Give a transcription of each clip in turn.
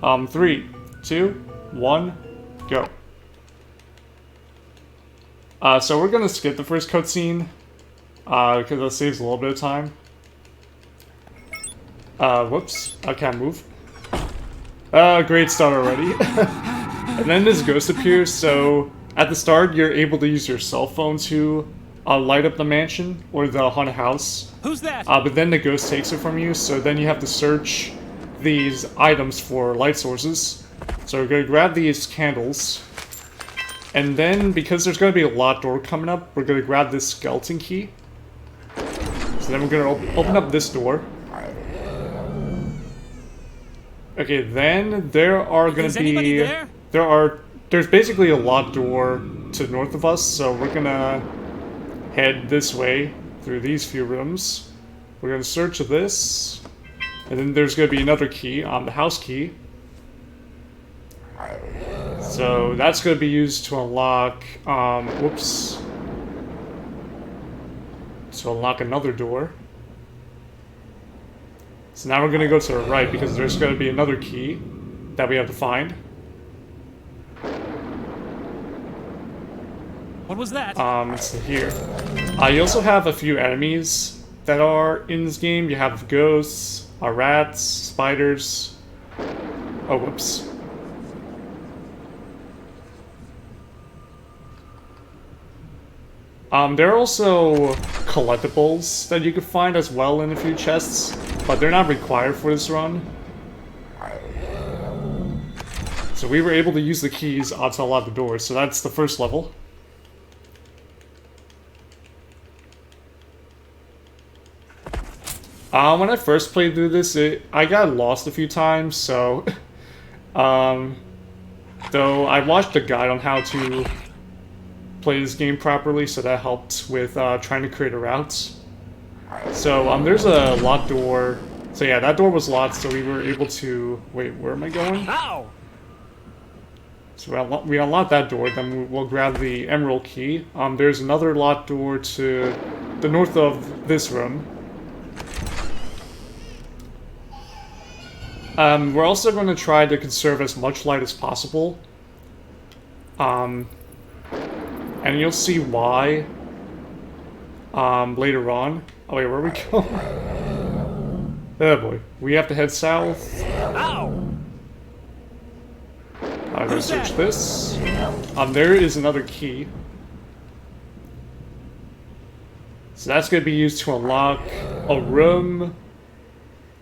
3, 2, 1, go. So we're gonna skip the first cutscene, because that saves a little bit of time. Whoops, I can't move. Great start already. And then this ghost appears, so at the start you're able to use your cell phone to light up the mansion or the haunted house. Who's that? But then the ghost takes it from you, so then you have to search these items for light sources. So we're gonna grab these candles. And then, because there's going to be a locked door coming up, we're going to grab this skeleton key. So then we're going to open up this door. Okay, then there are going to be... There's basically a locked door to the north of us, so we're going to head this way through these few rooms. We're going to search this. And then there's going to be another key, the house key. So that's going to be used to unlock, whoops, to unlock another door. So now we're going to go to the right because there's going to be another key that we have to find. What was that? It's here. You also have a few enemies that are in this game. You have ghosts, rats, spiders. Oh, whoops. There are also collectibles that you can find as well in a few chests, but they're not required for this run. So we were able to use the keys to unlock the doors, so that's the first level. When I first played through this, I got lost a few times, so... though I watched a guide on how to play this game properly, so that helped with trying to create a route. So there's a locked door. So yeah, that door was locked, so we were able to... Wait, where am I going? Ow! So we unlocked that door, then we'll grab the emerald key. There's another locked door to the north of this room. We're also going to try to conserve as much light as possible. And you'll see why later on. Oh wait, where are we going? Oh boy, we have to head south. Ow! I'm gonna search this. There is another key. So that's gonna be used to unlock a room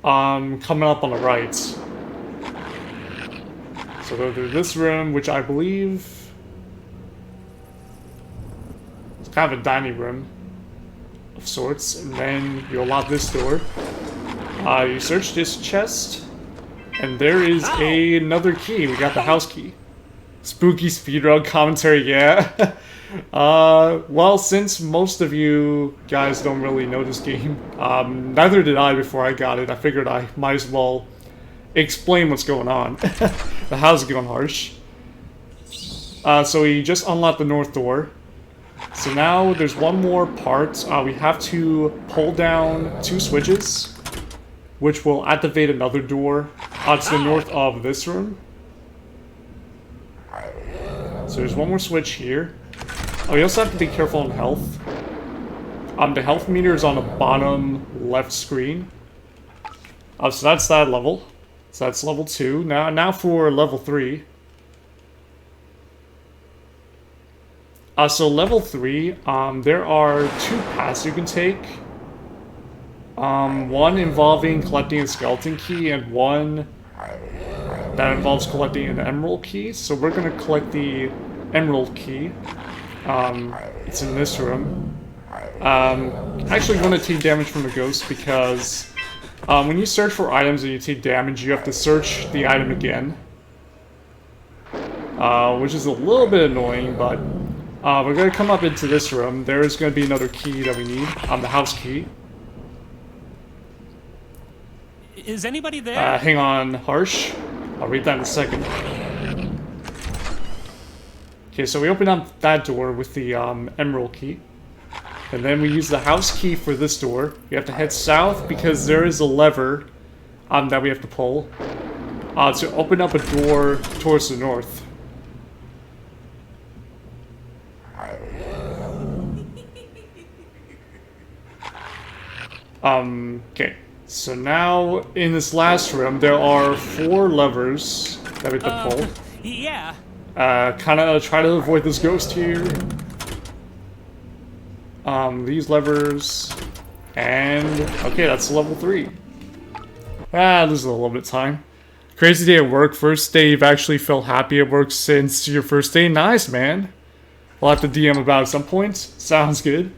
coming up on the right. So go through this room, which I believe... kind of a dining room of sorts, and then you unlock this door. You search this chest, and there is another key. We got the house key. Spooky speedrun commentary, yeah. Well, since most of you guys don't really know this game, neither did I before I got it, I figured I might as well explain what's going on. The house is going harsh. So we just unlocked the north door. So now there's one more part. We have to pull down 2 switches, which will activate another door to the north of this room. So there's one more switch here. You also have to be careful on health. The health meter is on the bottom left screen. So that's that level. So that's level 2. Now for level 3. So level 3, there are 2 paths you can take. One involving collecting a skeleton key, and one that involves collecting an emerald key. So we're going to collect the emerald key. It's in this room. Actually going to take damage from the ghost because when you search for items and you take damage, you have to search the item again. Which is a little bit annoying, but... we're going to come up into this room. There is going to be another key that we need. The house key. Is anybody there? Hang on, Harsh. I'll read that in a second. Okay, so we open up that door with the emerald key. And then we use the house key for this door. We have to head south because there is a lever that we have to pull. to open up a door towards the north. Okay. So now, in this last room, there are 4 levers that we have to pull. Yeah. Kind of try to avoid this ghost here. These levers. And, okay, that's level 3. This is a little bit of time. Crazy day at work. First day you've actually felt happy at work since your first day. Nice, man. We'll have to DM about at some point. Sounds good.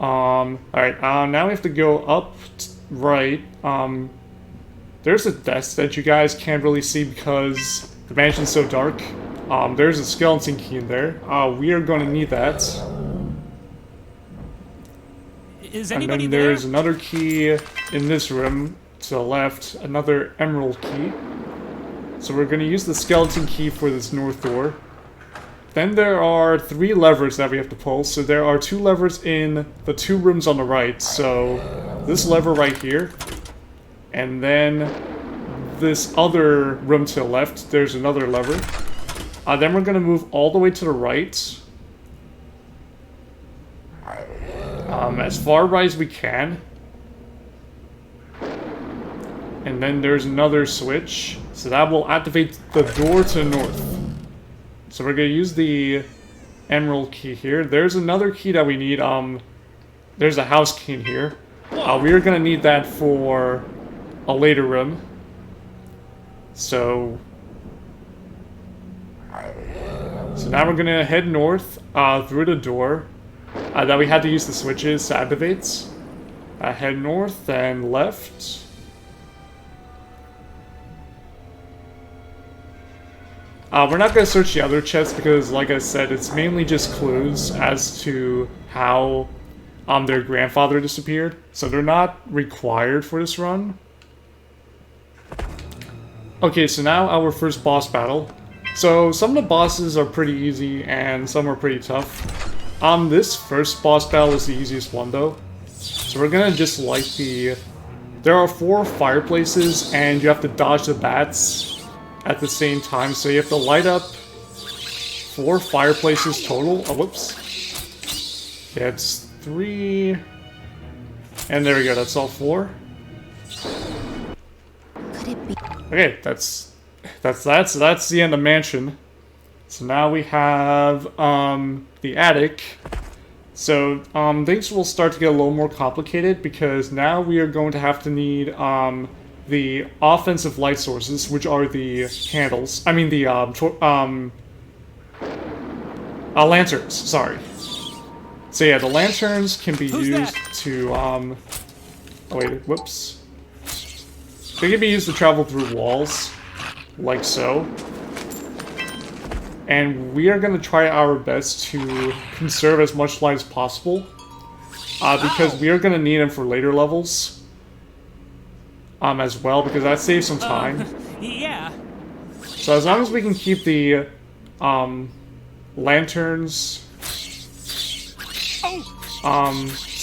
Alright, now we have to go up right. There's a desk that you guys can't really see because the mansion's so dark. There's a skeleton key in there. We are going to need that. Is And anybody then there? there's another key in this room to the left, another emerald key. So we're going to use the skeleton key for this north door. Then there are 3 levers that we have to pull. So there are 2 levers in the 2 rooms on the right. So this lever right here. And then this other room to the left, there's another lever. Then we're going to move all the way to the right. As far right as we can. And then there's another switch. So that will activate the door to the north. So we're going to use the emerald key here. There's another key that we need. There's a house key in here. We are going to need that for a later room. So now we're going to head north through the door. That we had to use the switches to activate. Head north and left. We're not going to search the other chests because, like I said, it's mainly just clues as to how their grandfather disappeared. So they're not required for this run. Okay, so now our first boss battle. So some of the bosses are pretty easy and some are pretty tough. This first boss battle is the easiest one though. So we're gonna just light the... There are 4 fireplaces and you have to dodge the bats at the same time. So you have to light up 4 fireplaces total. Oh, whoops. Yeah, it's 3... And there we go, that's all 4. Could it be? Okay, that's the end of mansion. So now we have the attic. So things will start to get a little more complicated because now we are going to have to need the offensive light sources, which are the candles. I mean the lanterns. Sorry. So yeah, the lanterns can be used to oh wait, whoops. They can be used to travel through walls, like so. And we are going to try our best to conserve as much light as possible. Because we are going to need them for later levels. As well, because that saves some time. Yeah. So as long as we can keep the lanterns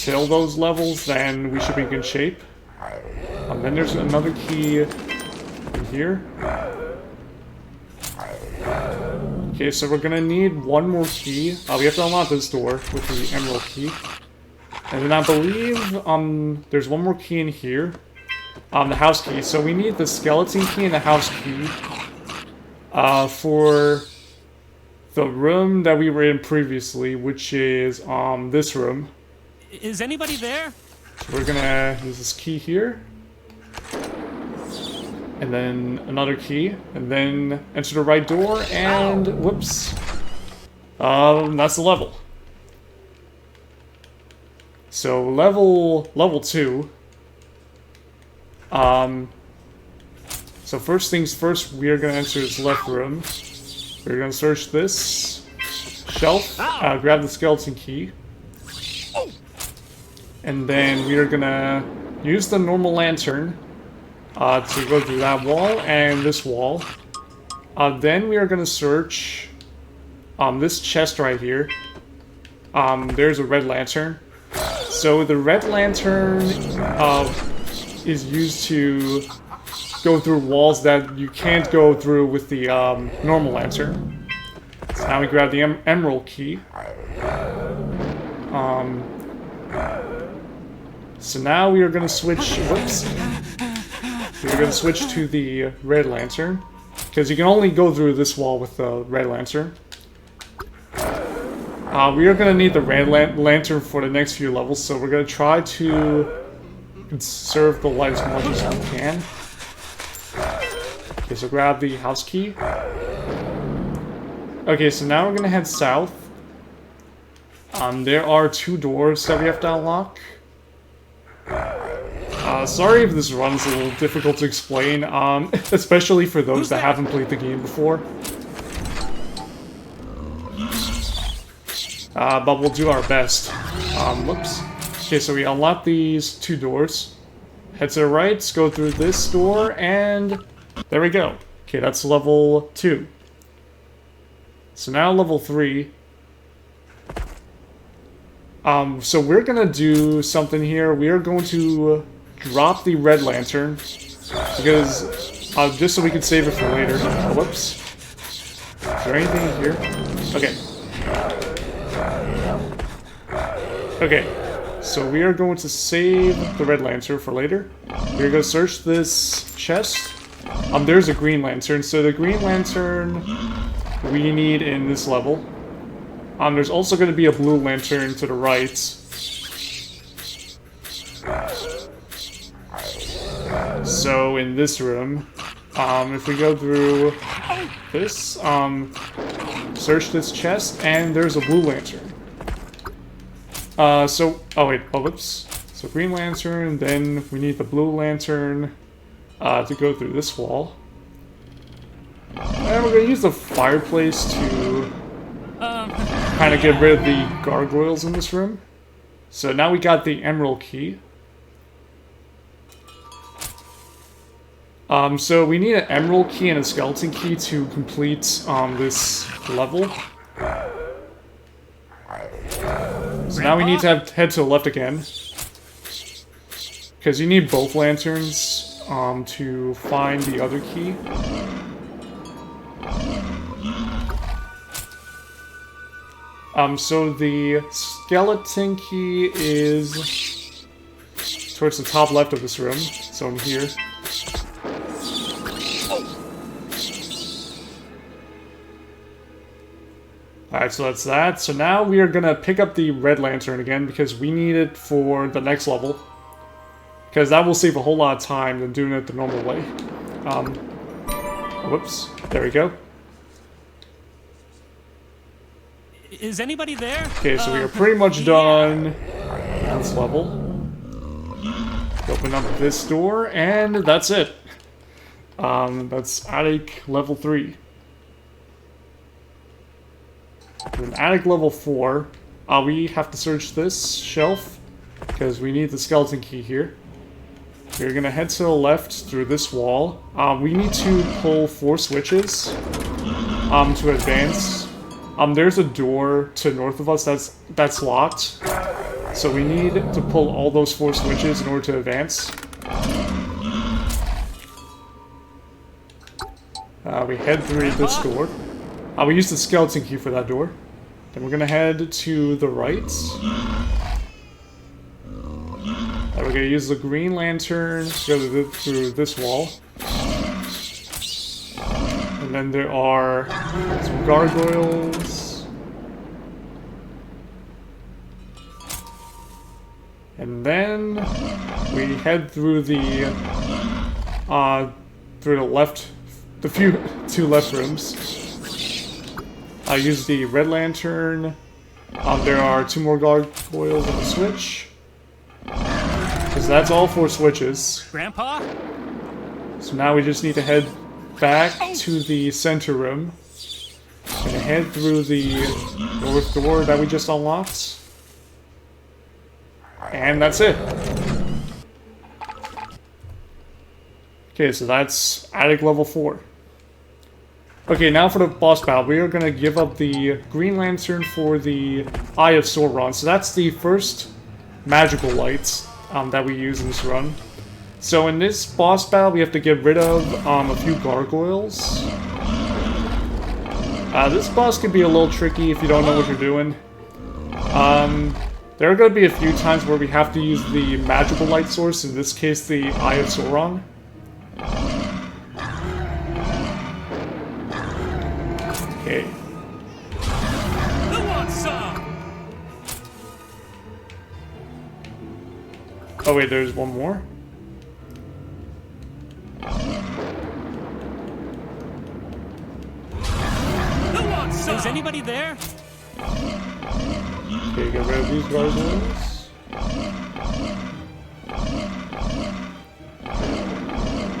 till those levels, then we should be in good shape. Then there's another key in here. Okay, so we're gonna need one more key. We have to unlock this door with the emerald key. And then I believe there's one more key in here. The house key. So we need the skeleton key and the house key for the room that we were in previously, which is this room. Is anybody there? So we're gonna use this key here. And then another key, and then enter the right door, and whoops. That's the level. So level 2. So first things first, we are gonna enter this left room. We're gonna search this shelf, grab the skeleton key. And then we are gonna use the normal lantern to go through that wall and this wall. Then we are going to search this chest right here. There's a red lantern. So the red lantern is used to go through walls that you can't go through with the normal lantern. So now we grab the emerald key. So now we are going to switch. Whoops. We are going to switch to the red lantern, because you can only go through this wall with the red lantern. We are going to need the red lantern for the next few levels, so we're going to try to conserve the light as much as we can. Okay, so grab the house key. Okay, so now we're going to head south. There are 2 doors that we have to unlock. Sorry if this run is a little difficult to explain, especially for those that haven't played the game before. But we'll do our best. Whoops. Okay, so we unlock these 2 doors. Head to the right, go through this door, and there we go. Okay, that's level 2. So now level 3. So we're gonna do something here. We are going to drop the red lantern, because, just so we can save it for later. Oh, whoops. Is there anything in here? Okay. Okay, so we are going to save the red lantern for later. We're going to search this chest. There's a green lantern, so the green lantern we need in this level. There's also going to be a blue lantern to the right. So in this room, if we go through this, search this chest, and there's a blue lantern. Oh wait, oh whoops. So green lantern, then we need the blue lantern to go through this wall. And we're going to use the fireplace to kind of get rid of the gargoyles in this room. So now we got the emerald key. So we need an emerald key and a skeleton key to complete this level. So now we need to head to the left again, because you need both lanterns to find the other key. So the skeleton key is towards the top left of this room, so I'm here. Alright, so that's that. So now we are gonna pick up the red lantern again, because we need it for the next level. Because that will save a whole lot of time than doing it the normal way. Whoops. There we go. Is anybody there? Okay, so we are pretty much done on this level. Open up this door, and that's it. That's attic level 3. In attic level 4, we have to search this shelf, because we need the skeleton key here. We're gonna head to the left through this wall. We need to pull 4 switches to advance. There's a door to north of us that's locked, so we need to pull all those 4 switches in order to advance. We head through this door. We use the skeleton key for that door. Then we're gonna head to the right. And we're gonna use the green lantern to go through this wall. And then there are some gargoyles. And then we head through the left, the 2 left rooms. I use the red lantern. There are 2 more gargoyles on the switch. Because that's all 4 switches. Grandpa? So now we just need to head back to the center room. And head through the north door that we just unlocked. And that's it. Okay, so that's attic level 4. Okay, now for the boss battle, we are going to give up the green lantern for the Eye of Sauron. So that's the first magical light that we use in this run. So in this boss battle, we have to get rid of a few gargoyles. This boss can be a little tricky if you don't know what you're doing. There are going to be a few times where we have to use the magical light source, in this case the Eye of Sauron. Okay. Who wants some? Oh wait, there's one more? Who wants some? Is anybody there? Okay, get rid of these gargoyles.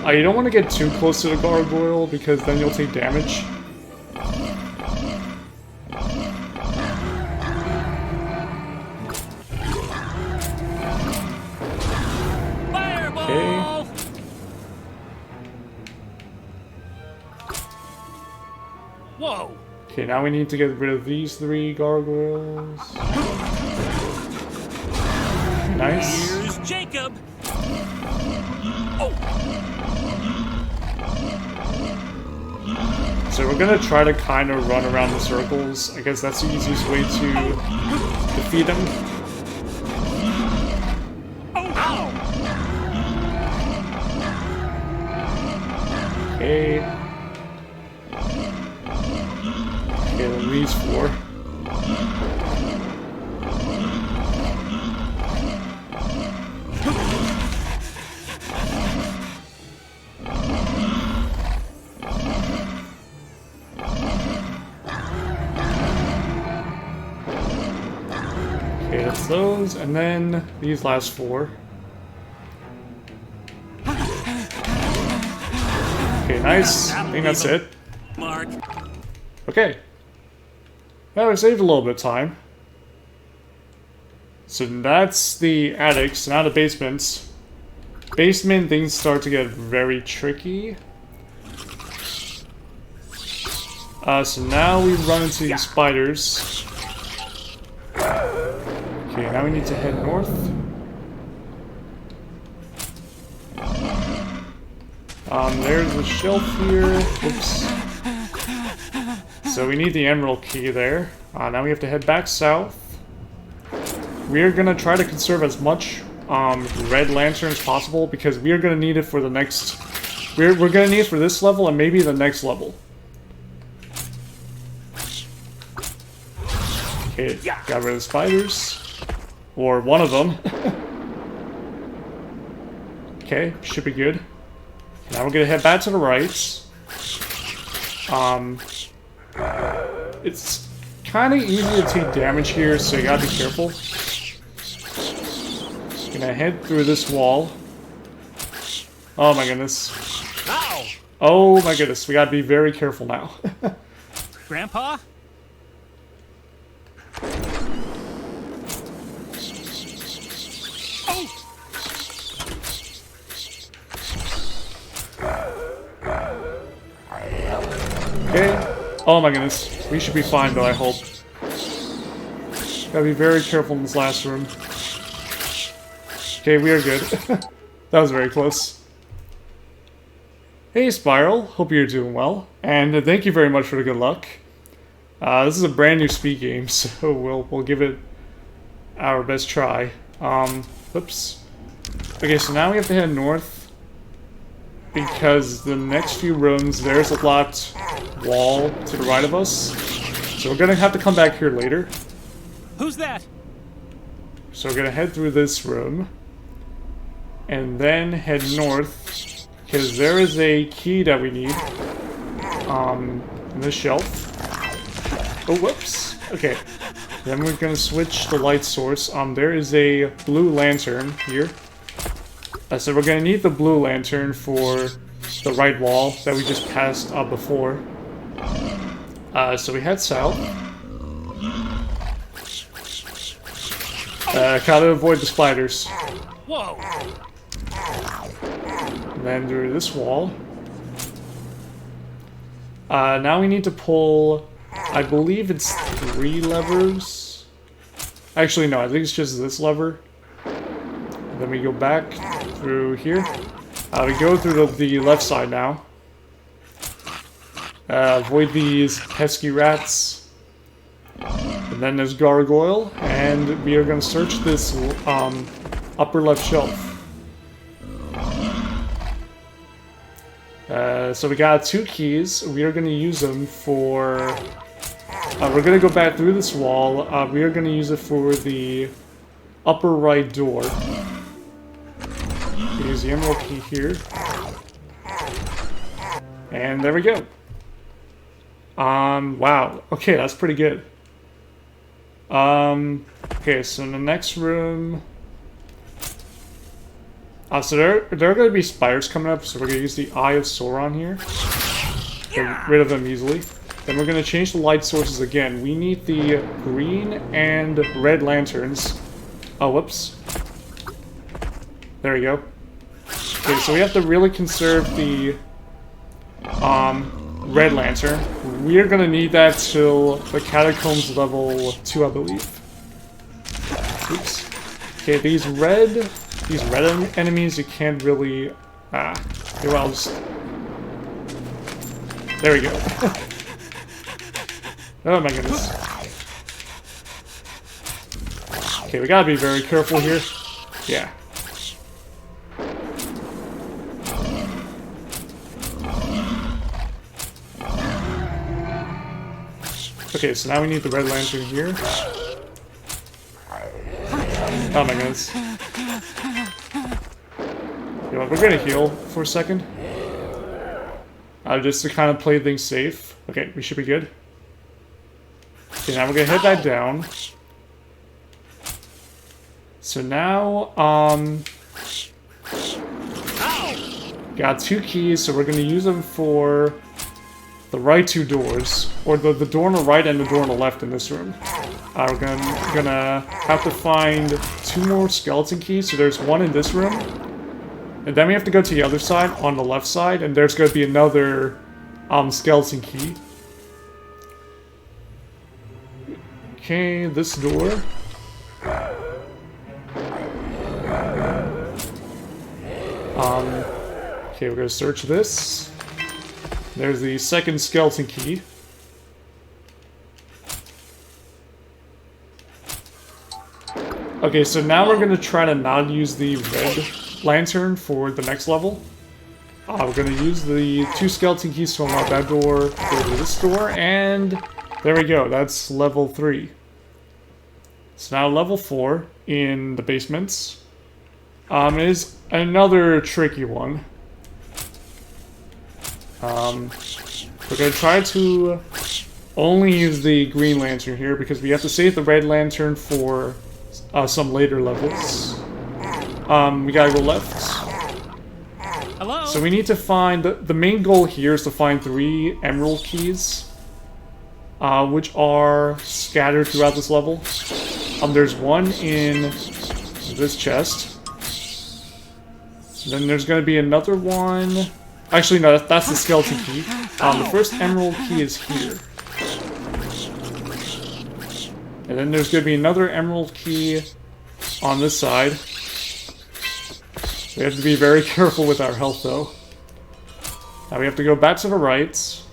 You don't want to get too close to the gargoyle because then you'll take damage. Fireball! Whoa! Okay, now we need to get rid of these 3 gargoyles. Nice. Here's Jacob. Oh. So we're gonna try to kind of run around the circles. I guess that's the easiest way to defeat them. Oh! Okay. Okay, then these 4. Okay, that's those, and then these last 4. Okay, nice. I think that's it. Mark. Okay. Now we saved a little bit of time. So that's the attics, now the basements. Basement, things start to get very tricky. So now we run into these spiders. Okay, now we need to head north. There's a shelf here. Oops. So we need the emerald key there. Now we have to head back south. We are gonna try to conserve as much red lantern as possible because we are gonna need it for the next. We're gonna need it for this level and maybe the next level. Okay, got rid of the spiders. Or one of them. Okay, should be good. Now we're gonna head back to the right. It's kind of easy to take damage here, so you gotta be careful. Gonna head through this wall. Oh my goodness. Ow! Oh my goodness, we gotta be very careful now. Grandpa? Okay. Oh my goodness. We should be fine though, I hope. Gotta be very careful in this last room. Okay, we are good. That was very close. Hey Spiral, hope you're doing well. And thank you very much for the good luck. This is a brand new speed game, so we'll give it our best try. Oops. Okay, so now we have to head north. Because the next few rooms, there's a locked wall to the right of us. So we're gonna have to come back here later. Who's that? So we're gonna head through this room. And then head north. Because there is a key that we need. On this shelf. Oh, whoops. Okay. Then we're gonna switch the light source. There is a blue lantern here. So we're gonna need the blue lantern for the right wall that we just passed up before. So we head south. Gotta avoid the spiders. Whoa! And then through this wall. Now we need to pull, I believe it's 3 levers. Actually, no, I think it's just this lever. Then we go back through here. We go through the left side now. Avoid these pesky rats. And then there's gargoyle, and we are going to search this upper left shelf. So we got 2 keys. We are going to use them for... we're going to go back through this wall. We are going to use it for the upper right door. Use the emerald key here. And there we go. Wow. Okay, that's pretty good. Okay, so in the next room... so there are going to be spiders coming up, so we're going to use the Eye of Sauron here. Get rid of them easily. Then we're going to change the light sources again. We need the green and red lanterns. Oh, whoops. There we go. Okay, so we have to really conserve the red lantern. We're going to need that till the catacombs level 2, I believe. Oops. Okay, these red enemies, you can't really... okay, well, just... There we go. Oh my goodness. Okay, we gotta be very careful here. Yeah. Okay, so now we need the red lantern here. Oh my goodness. You know what, we're gonna heal for a second. Just to kind of play things safe. Okay, we should be good. Okay, now we're gonna hit that down. So now, got 2 keys, so we're gonna use them for the right 2 doors, or the door on the right and the door on the left in this room. We're gonna have to find 2 more skeleton keys. So there's 1 in this room, and then we have to go to the other side on the left side, and there's gonna be another skeleton key. Okay, this door. Okay, we're gonna search this. There's the second skeleton key. Okay, so now we're gonna try to not use the red lantern for the next level. We're gonna use the 2 skeleton keys to unlock that door, go to this door, and there we go, that's level 3. So now level 4 in the basements is another tricky one. We're gonna try to only use the green lantern here because we have to save the red lantern for some later levels. We gotta go left. Hello? So we need to find... The main goal here is to find 3 emerald keys, which are scattered throughout this level. There's 1 in this chest. Then there's gonna be another one... Actually, no, that's the skeleton key. The first emerald key is here. And then there's going to be another emerald key on this side. We have to be very careful with our health, though. Now we have to go back to the right.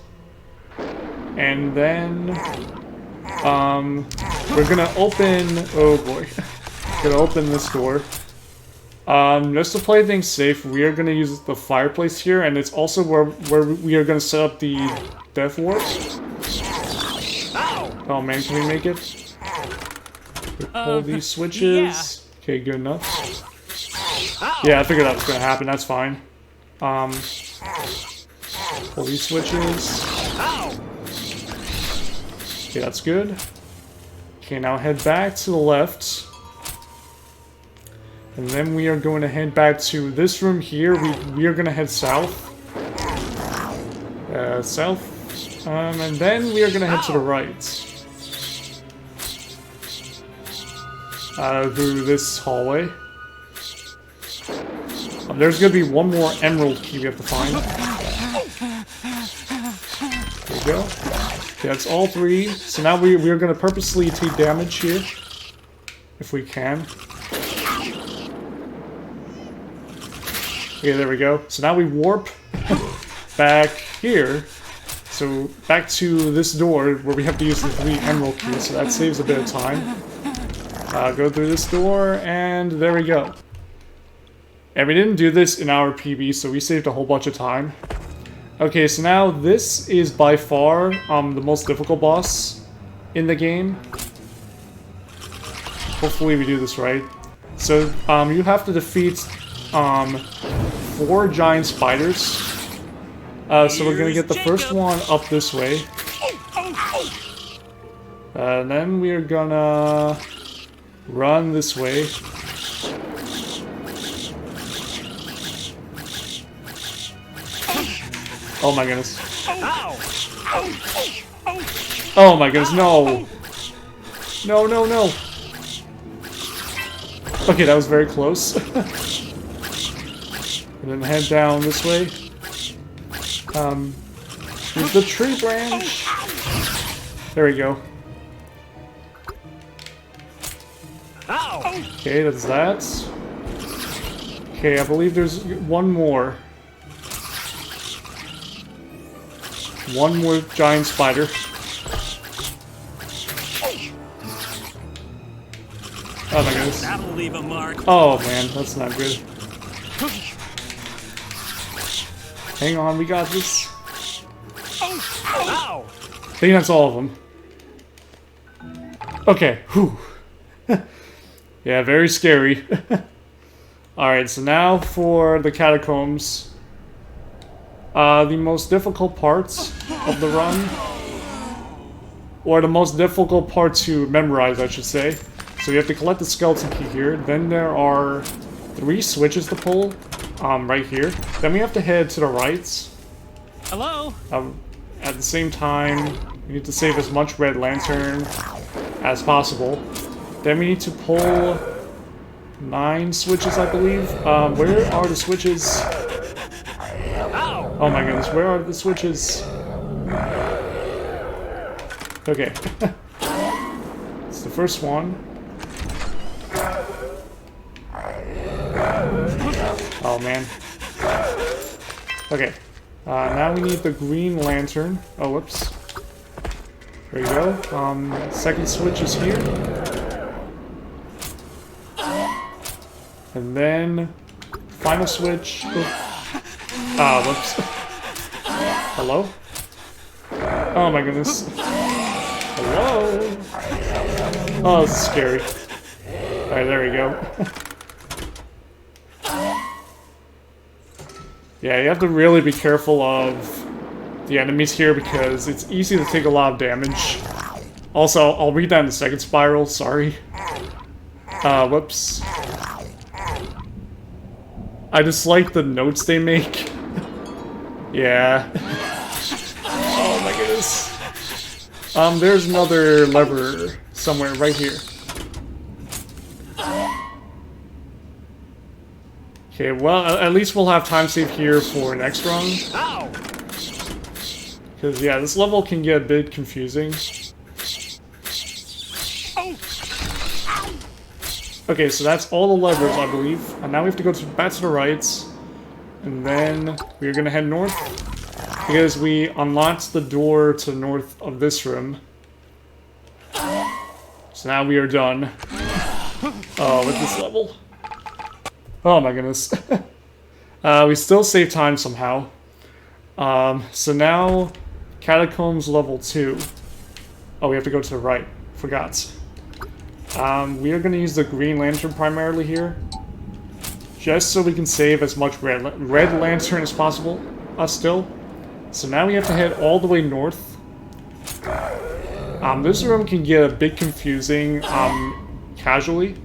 And then... we're going to open... Oh boy. Going to open this door. Just to play things safe, we are going to use the fireplace here, and it's also where we are going to set up the death ward. Oh man, can we make it? Pull these switches. Yeah. Okay, good enough. Yeah, I figured that was going to happen, that's fine. Pull these switches. Okay, that's good. Okay, now head back to the left. And then we are going to head back to this room here. We are going to head south. South. And then we are going to head to the right. Through this hallway. There's going to be 1 more emerald key we have to find. There we go. Okay, that's all 3. So now we are going to purposely take damage here. If we can. Okay, there we go. So now we warp back here. So back to this door where we have to use the 3 emerald keys, so that saves a bit of time. Go through this door, and there we go. And we didn't do this in our PB, so we saved a whole bunch of time. Okay, so now this is by far the most difficult boss in the game. Hopefully we do this right. So you have to defeat 4 giant spiders. So we're gonna get the first one up this way. And then we're gonna run this way. Oh my goodness. Oh my goodness, no! No, no, no! Okay, that was very close. And then head down this way. Use the tree branch. There we go. Okay, that's that. Okay, I believe there's one more. One more giant spider. Oh my goodness. That'll leave a mark. Oh man, that's not good. Hang on, we got this. Ow! I think that's all of them. Okay, whew. Yeah, very scary. Alright, so now for the catacombs. The most difficult parts of the run. Or the most difficult part to memorize, I should say. So you have to collect the skeleton key here. Then there are 3 switches to pull. Right here. Then we have to head to the right. Hello? At the same time, we need to save as much red lantern as possible. Then we need to pull 9 switches, I believe. Where are the switches? Oh my goodness, where are the switches? Okay. It's the first one. Oh man. Okay. Now we need the green lantern. Oh, whoops. There you go. Second switch is here. And then final switch. Whoops. Hello? Oh my goodness. Hello? Oh, this is scary. Alright, there we go. Yeah, you have to really be careful of the enemies here because it's easy to take a lot of damage. Also, I'll read that in the second spiral, sorry. Whoops. I just like the notes they make. Yeah. Oh my goodness. There's another lever somewhere right here. Okay, well, at least we'll have time save here for next run. Because, yeah, this level can get a bit confusing. Okay, so that's all the levers, I believe. And now we have to go back to the right. And then we're going to head north. Because we unlocked the door to the north of this room. So now we are done. With this level. Oh my goodness. We still save time somehow. So now, Catacombs level 2. Oh, we have to go to the right. Forgot. We are going to use the green lantern primarily here. Just so we can save as much red lantern as possible. Still. So now we have to head all the way north. This room can get a bit confusing, casually.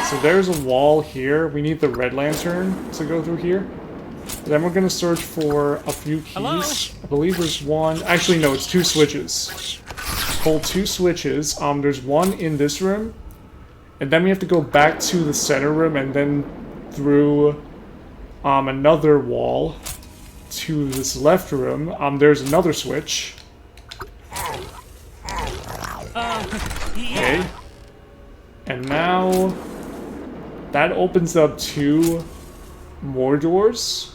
So there's a wall here. We need the red lantern to go through here. Then we're going to search for a few keys. Hello? I believe there's one. Actually, no, it's 2 switches. Pull 2 switches. There's one in this room. And then we have to go back to the center room and then through another wall to this left room. There's another switch. Okay. And now that opens up 2 more doors.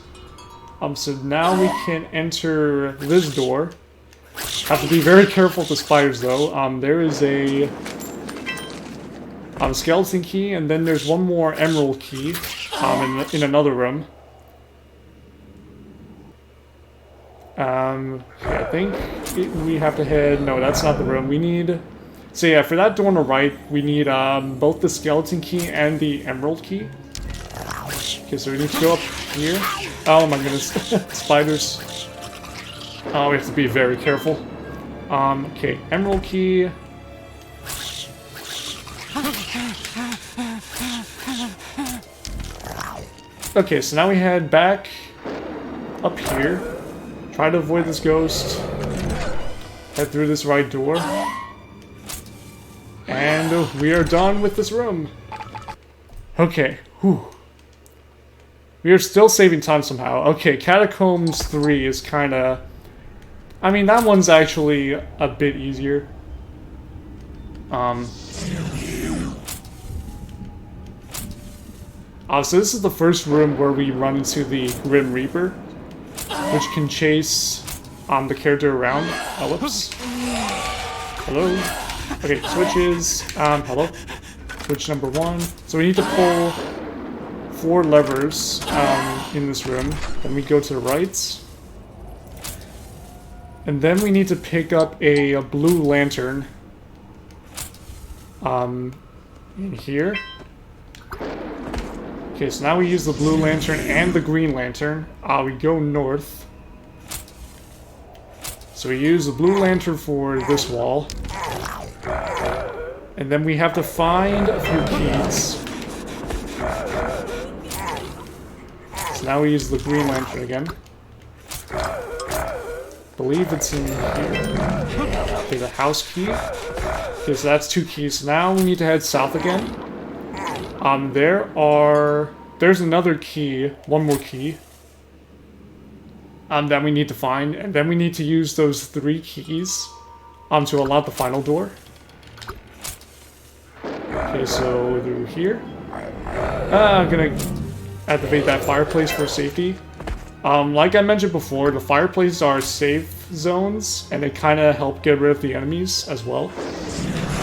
So now we can enter this door. Have to be very careful with the spiders, though. There is a skeleton key, and then there's one more emerald key in another room. I think we have to head... No, that's not the room. We need... So yeah, for that door on the right, we need both the skeleton key and the emerald key. Okay, so we need to go up here. Oh my goodness, spiders. Oh, we have to be very careful. Okay, emerald key. Okay, so now we head back up here. Try to avoid this ghost. Head through this right door. And we are done with this room. Okay, whew. We are still saving time somehow. Okay, Catacombs 3 is kinda... I mean, that one's actually a bit easier. So this is the first room where we run into the Grim Reaper, which can chase the character around. Oh, whoops. Hello. Okay, switches. Hello. Switch number 1. So we need to pull 4 levers in this room. Then we go to the right. And then we need to pick up a blue lantern in here. Okay, so now we use the blue lantern and the green lantern. We go north. So we use the blue lantern for this wall. And then we have to find a few keys. So now we use the green lantern again. Believe it's in here. Okay, the house key. Okay, so that's 2 keys. Now we need to head south again. There's another key, one more key, that we need to find, and then we need to use those 3 keys, to unlock the final door. Okay, so through here. I'm gonna activate that fireplace for safety. Like I mentioned before, the fireplaces are safe zones, and they kind of help get rid of the enemies as well.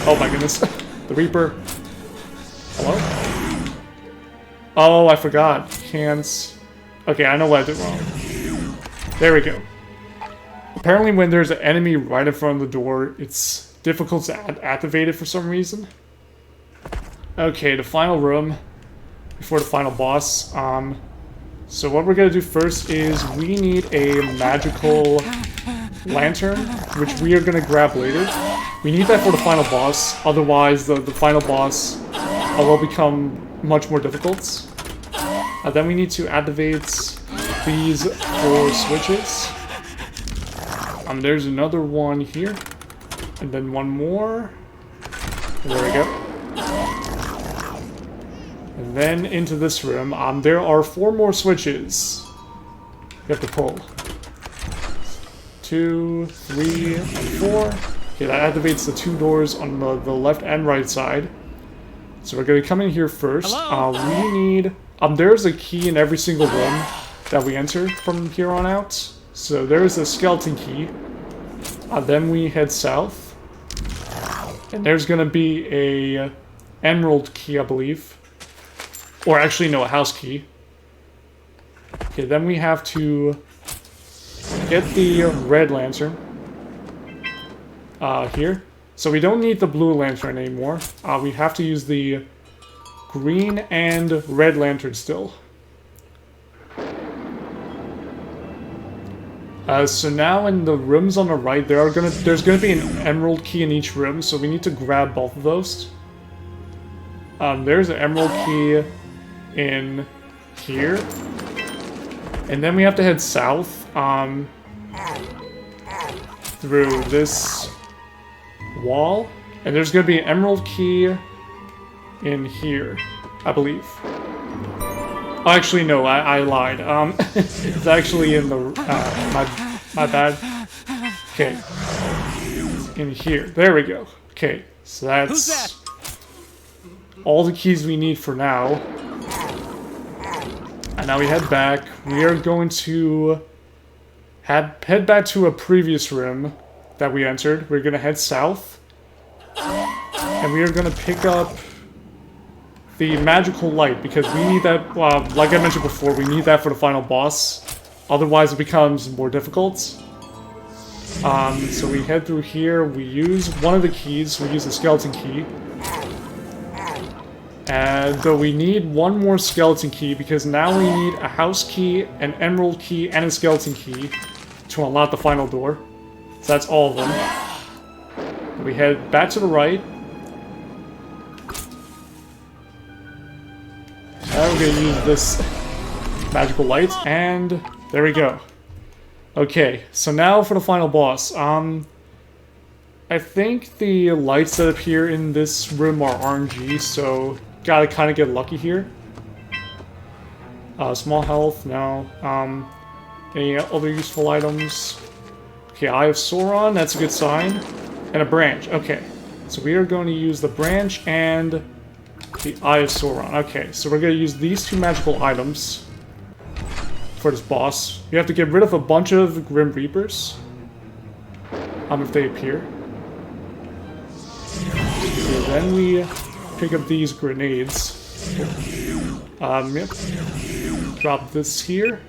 Oh my goodness, the Reaper. Hello? Oh, I forgot. Can't... Okay, I know what I did wrong. There we go. Apparently when there's an enemy right in front of the door, it's difficult to activate it for some reason. Okay, the final room before the final boss. So what we're gonna do first is we need a magical lantern, which we are gonna grab later. We need that for the final boss, otherwise the final boss will become much more difficult. Then we need to activate these 4 switches. There's another one here, and then one more. There we go. And then into this room. There are 4 more switches you have to pull. 2, 3, and 4. Okay, that activates the 2 doors on the left and right side. So we're gonna come in here first. We need... there's a key in every single room that we enter from here on out. So there's a skeleton key. Then we head south. And there's gonna be a emerald key, I believe. Or actually, no, a house key. Okay, then we have to get the red lantern. Here. So we don't need the blue lantern anymore. We have to use the green and red lantern still. So now in the rooms on the right, there's gonna be an emerald key in each room, so we need to grab both of those. There's an emerald key in here. And then we have to head south, through this wall. And there's gonna be an emerald key in here, I believe. Oh, actually, no, I lied. It's actually in the, my bad. Okay. In here. There we go. Okay, so that's all the keys we need for now. And now we head back. We are going to head back to a previous room that we entered. We're going to head south. And we are going to pick up the magical light, because we need that, like I mentioned before, we need that for the final boss. Otherwise it becomes more difficult. So we head through here, we use one of the keys, we use the skeleton key. And though we need one more skeleton key, because now we need a house key, an emerald key, and a skeleton key to unlock the final door. So that's all of them. And we head back to the right. Now we're going to use this magical light, and there we go. Okay, so now for the final boss. I think the lights that appear in this room are RNG, so gotta kind of get lucky here. Small health, no. Any other useful items? Okay, Eye of Sauron, that's a good sign. And a branch, okay. So we are going to use the branch and the Eye of Sauron. Okay, so we're going to use these two magical items for this boss. You have to get rid of a bunch of Grim Reapers. If they appear. Okay, then we pick up these grenades. Yep. Drop this here.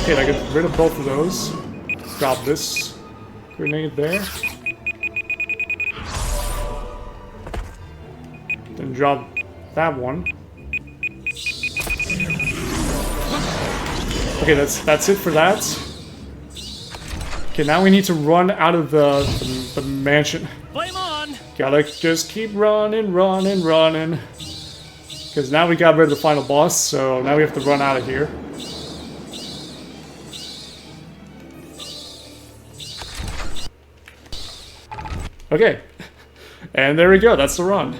Okay, I get rid of both of those. Drop this grenade there. Then drop that one. Okay, that's it for that. Okay, now we need to run out of the mansion. Flame on! Gotta just keep running. Because now we got rid of the final boss, so now we have to run out of here. Okay. And there we go, that's the run.